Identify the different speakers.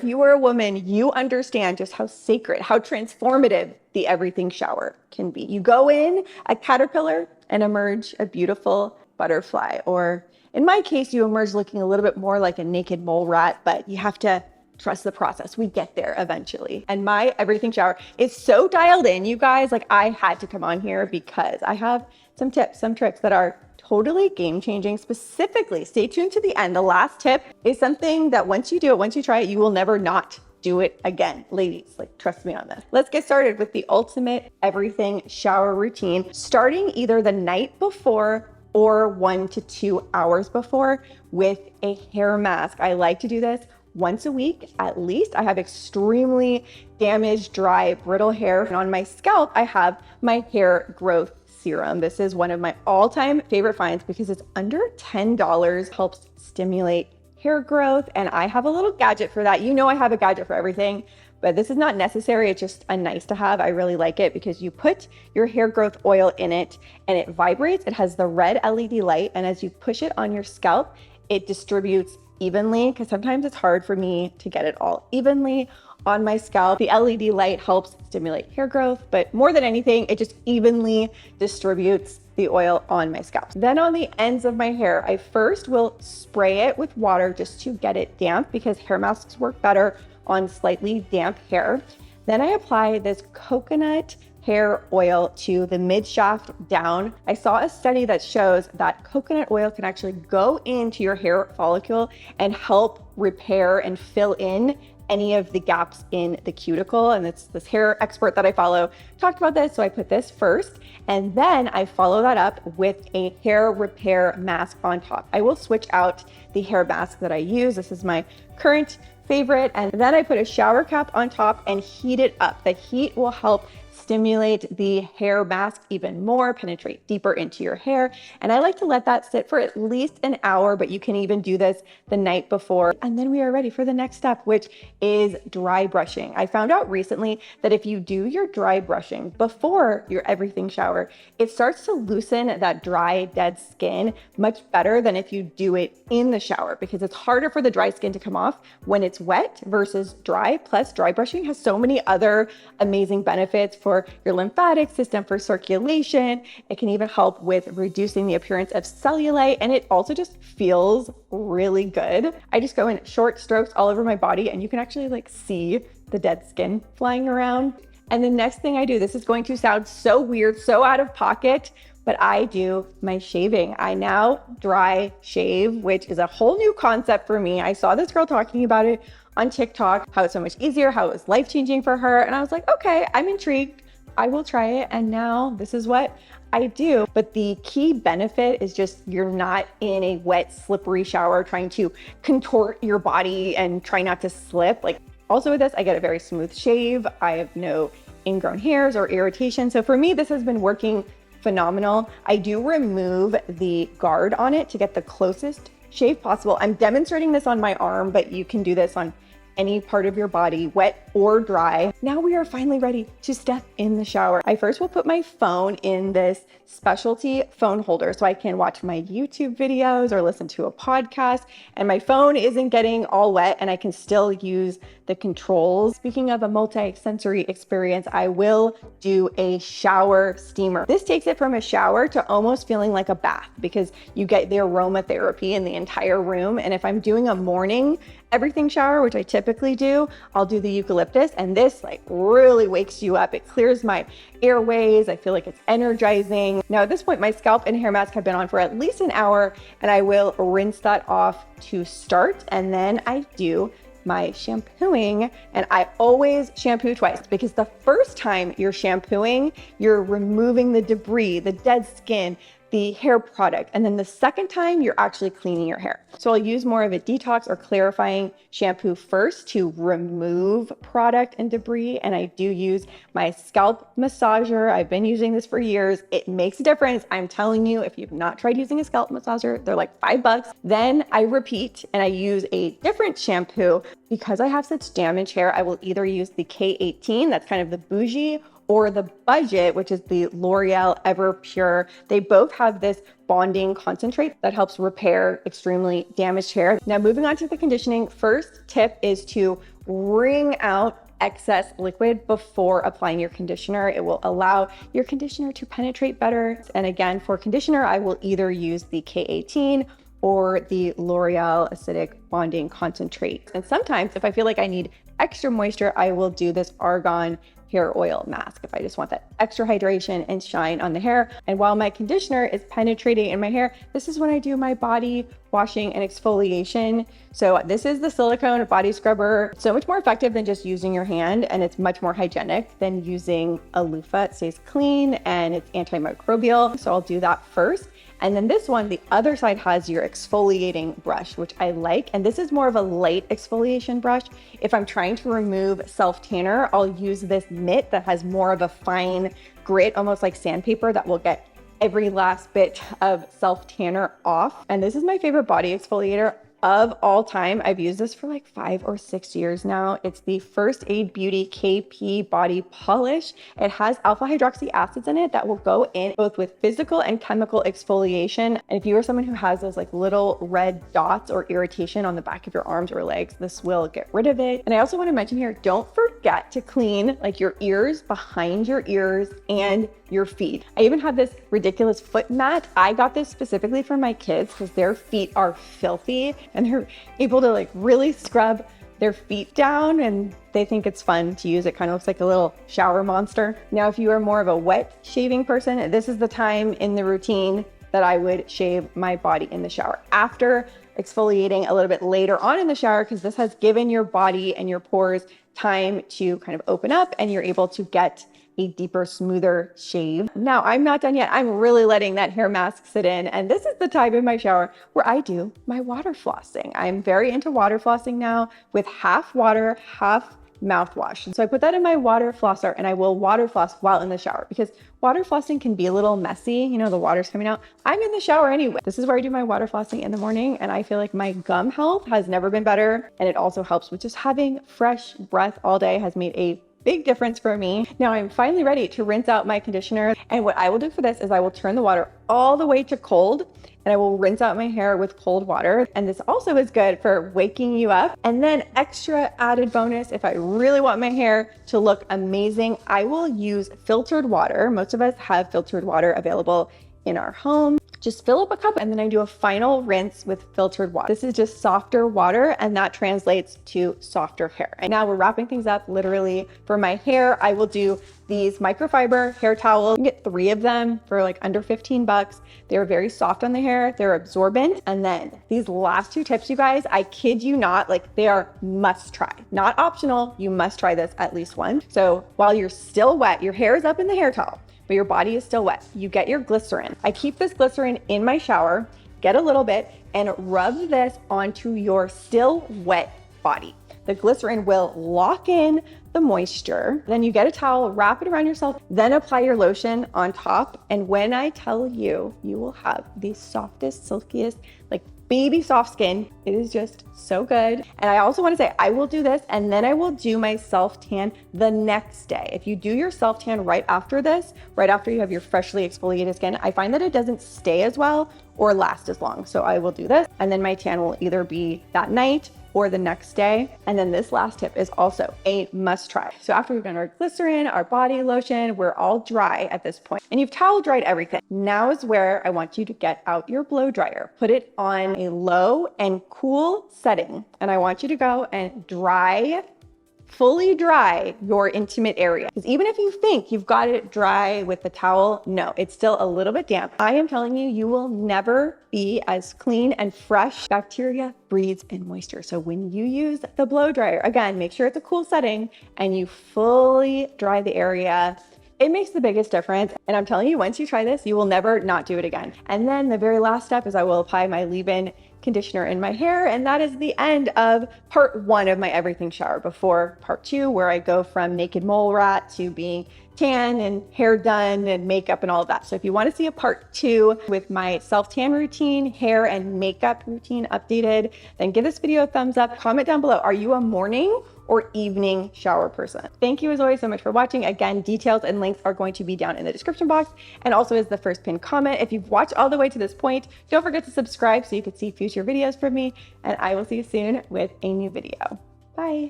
Speaker 1: If you are a woman, you understand just how sacred, how transformative the everything shower can be. You go in a caterpillar and emerge a beautiful butterfly, or in my case, you emerge looking a little bit more like a naked mole rat, but you have to trust the process. We get there eventually. And my everything shower is so dialed in, you guys, like I had to come on here because I have some tips, some tricks that are totally game changing. Specifically, stay tuned to the end. The last tip is something that once you do it, once you try it, you will never not do it again. Ladies, like trust me on this. Let's get started with the ultimate everything shower routine, starting either the night before or 1 to 2 hours before with a hair mask. I like to do this once a week at least. I have extremely damaged, dry, brittle hair. And on my scalp, I have my hair growth serum. This is one of my all-time favorite finds because it's under $10, helps stimulate hair growth. And I have a little gadget for that. You know I have a gadget for everything, but this is not necessary. It's just a nice to have. I really like it because you put your hair growth oil in it and it vibrates. It has the red LED light. And as you push it on your scalp, it distributes evenly, because sometimes it's hard for me to get it all evenly on my scalp. The LED light helps stimulate hair growth, but more than anything, it just evenly distributes the oil on my scalp. Then on the ends of my hair, I first will spray it with water just to get it damp, because hair masks work better on slightly damp hair. Then I apply this coconut hair oil to the mid shaft down. I saw a study that shows that coconut oil can actually go into your hair follicle and help repair and fill in any of the gaps in the cuticle. And it's this hair expert that I follow talked about this. So I put this first, and then I follow that up with a hair repair mask on top. I will switch out the hair mask that I use. This is my current favorite. And then I put a shower cap on top and heat it up. The heat will help stimulate the hair mask even more, penetrate deeper into your hair. And I like to let that sit for at least an hour, but you can even do this the night before. And then we are ready for the next step, which is dry brushing. I found out recently that if you do your dry brushing before your everything shower, it starts to loosen that dry, dead skin much better than if you do it in the shower, because it's harder for the dry skin to come off when it's wet versus dry. Plus, dry brushing has so many other amazing benefits for your lymphatic system, for circulation. It can even help with reducing the appearance of cellulite, and it also just feels really good. I just go in short strokes all over my body, and you can actually like see the dead skin flying around. And the next thing I do, this is going to sound so weird, so out of pocket, but I do my shaving. I now dry shave, which is a whole new concept for me. I saw this girl talking about it on TikTok, how it's so much easier, how it was life-changing for her. And I was like, okay, I'm intrigued. I will try it. And now this is what I do. But the key benefit is just you're not in a wet, slippery shower trying to contort your body and try not to slip. Like, also with this, I get a very smooth shave. I have no ingrown hairs or irritation. So for me, this has been working phenomenal. I do remove the guard on it to get the closest shave possible. I'm demonstrating this on my arm, but you can do this on any part of your body, wet or dry. Now we are finally ready to step in the shower. I first will put my phone in this specialty phone holder so I can watch my YouTube videos or listen to a podcast, and my phone isn't getting all wet and I can still use the controls. Speaking of a multi-sensory experience, I will do a shower steamer. This takes it from a shower to almost feeling like a bath, because you get the aromatherapy in the entire room. And if I'm doing a morning everything shower, which I typically do, I'll do the eucalyptus, and this like really wakes you up. It clears my airways. I feel like it's energizing. Now at this point, my scalp and hair mask have been on for at least an hour, and I will rinse that off to start. And then I do my shampooing, and I always shampoo twice, because the first time you're shampooing, you're removing the debris, the dead skin, the hair product. And then the second time you're actually cleaning your hair. So I'll use more of a detox or clarifying shampoo first to remove product and debris. And I do use my scalp massager. I've been using this for years. It makes a difference. I'm telling you, if you've not tried using a scalp massager, they're like $5. Then I repeat and I use a different shampoo. Because I have such damaged hair, I will either use the K18, that's kind of the bougie, or the budget, which is the L'Oreal Ever Pure. They both have this bonding concentrate that helps repair extremely damaged hair. Now moving on to the conditioning, first tip is to wring out excess liquid before applying your conditioner. It will allow your conditioner to penetrate better. And again, for conditioner, I will either use the K18 or the L'Oreal Acidic Bonding Concentrate. And sometimes if I feel like I need extra moisture, I will do this argan hair oil mask if I just want that extra hydration and shine on the hair. And while my conditioner is penetrating in my hair, this is when I do my body washing and exfoliation. So this is the silicone body scrubber. So much more effective than just using your hand, and it's much more hygienic than using a loofah. It stays clean and it's antimicrobial. So I'll do that first. And then this one, the other side has your exfoliating brush, which I like. And this is more of a light exfoliation brush. If I'm trying to remove self-tanner, I'll use this mitt that has more of a fine grit, almost like sandpaper, that will get every last bit of self-tanner off. And this is my favorite body exfoliator of all time. I've used this for like 5 or 6 years now. It's the First Aid Beauty KP Body Polish. It has alpha hydroxy acids in it that will go in both with physical and chemical exfoliation. And if you are someone who has those like little red dots or irritation on the back of your arms or legs, this will get rid of it. And I also want to mention here, don't forget to clean like your ears, behind your ears, and your feet. I even have this ridiculous foot mat. I got this specifically for my kids because their feet are filthy and they're able to like really scrub their feet down, and they think it's fun to use. It kind of looks like a little shower monster. Now, if you are more of a wet shaving person, this is the time in the routine that I would shave my body in the shower. After exfoliating a little bit later on in the shower, because this has given your body and your pores time to kind of open up and you're able to get a deeper, smoother shave. Now, I'm not done yet. I'm really letting that hair mask sit in. And this is the time in my shower where I do my water flossing. I'm very into water flossing now with half water, half mouthwash. So I put that in my water flosser and I will water floss while in the shower, because water flossing can be a little messy. You know, the water's coming out. I'm in the shower anyway. This is where I do my water flossing in the morning, and I feel like my gum health has never been better. And it also helps with just having fresh breath all day. Has made a big difference for me. Now I'm finally ready to rinse out my conditioner. And what I will do for this is I will turn the water all the way to cold, and I will rinse out my hair with cold water. And this also is good for waking you up. And then extra added bonus, if I really want my hair to look amazing, I will use filtered water. Most of us have filtered water available in our home. Just fill up a cup and then I do a final rinse with filtered water. This is just softer water, and that translates to softer hair. And now we're wrapping things up. Literally for my hair, I will do these microfiber hair towels. You can get 3 of them for like under 15 bucks. They're very soft on the hair. They're absorbent. And then these last 2 tips, you guys, I kid you not, like they are must try, not optional. You must try this at least once. So while you're still wet, your hair is up in the hair towel, but your body is still wet, you get your glycerin. I keep this glycerin in my shower, get a little bit, and rub this onto your still wet body. The glycerin will lock in the moisture. Then you get a towel, wrap it around yourself, then apply your lotion on top. And when I tell you, you will have the softest, silkiest, like baby soft skin. It is just so good. And I also want to say, I will do this and then I will do my self-tan the next day. If you do your self-tan right after this, right after you have your freshly exfoliated skin, I find that it doesn't stay as well or last as long. So I will do this, and then my tan will either be that night or the next day. And then this last tip is also a must try. So after we've done our glycerin, our body lotion, we're all dry at this point, and you've towel dried everything. Now is where I want you to get out your blow dryer, put it on a low and cool setting. And I want you to go and fully dry your intimate area. Because even if you think you've got it dry with the towel, no, it's still a little bit damp. I am telling you, you will never be as clean and fresh. Bacteria breathes in moisture. So when you use the blow dryer, again, make sure it's a cool setting and you fully dry the area. It makes the biggest difference. And I'm telling you, once you try this, you will never not do it again. And then the very last step is I will apply my leave-in conditioner in my hair. And that is the end of part 1 of my everything shower, before part 2, where I go from naked mole rat to being tan and hair done and makeup and all of that. So if you want to see a part 2 with my self-tan routine, hair and makeup routine updated, then give this video a thumbs up. Comment down below, are you a morning or evening shower person? Thank you as always so much for watching. Again, details and links are going to be down in the description box, and also as the first pinned comment. If you've watched all the way to this point, don't forget to subscribe so you can see future videos from me, and I will see you soon with a new video. Bye.